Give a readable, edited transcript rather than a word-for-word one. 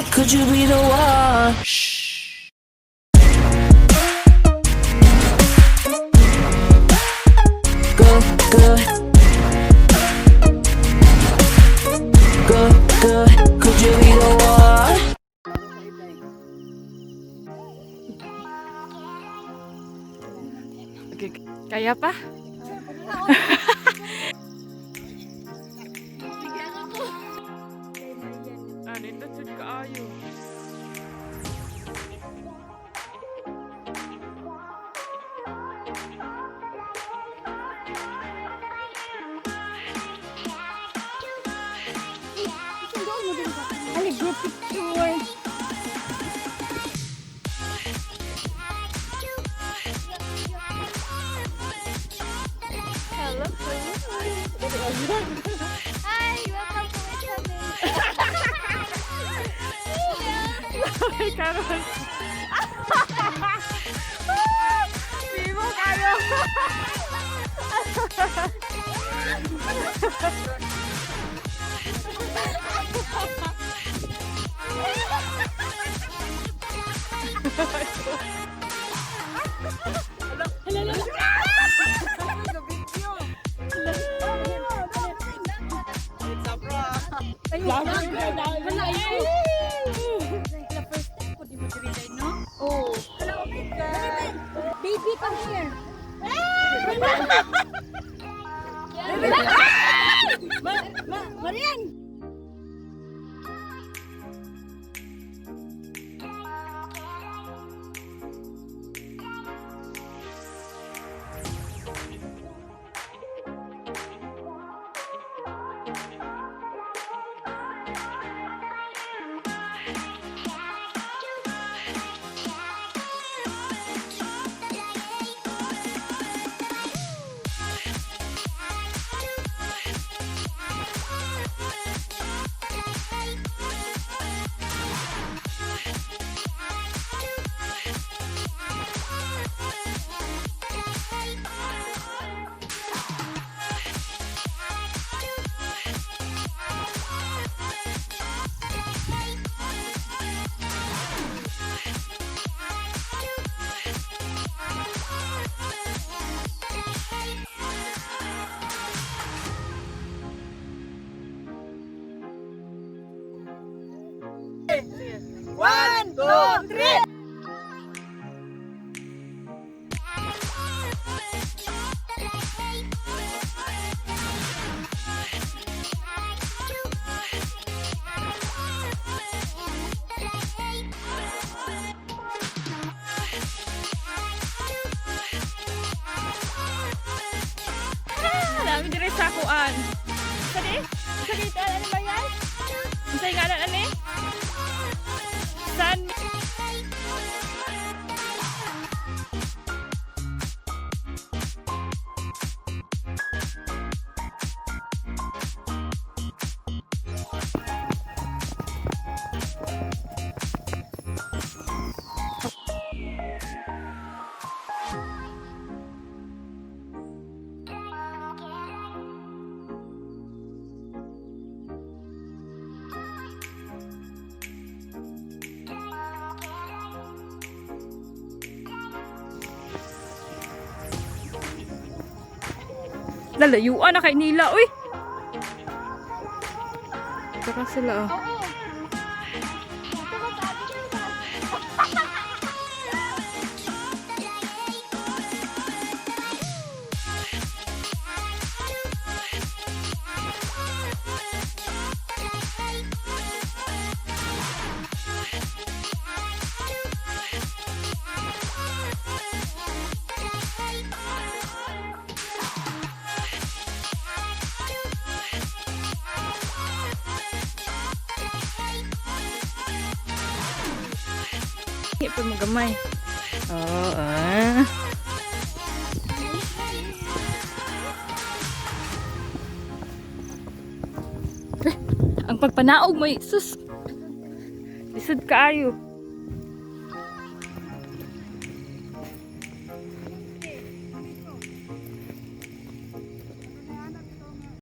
could you be the one? Shh. Good, good. Good, good. Could you be the one? Okay, kaya pa? Nindot jud kaayo. Ali, group picture. Hello. Hi, welcome to my channel. Ay, karon. Vivo kayo. Oh. Baby, come here. Marian! One, two, three! Dami dire sa kuan. Sadi? Sakita ano ba yan? Unsay ngalan ani? San lalayuan na kay nila, uy. Saka sila, oh. Ito magamay. Oo, ah. Ang pagpanaog mo, sus. Lisod kaayo.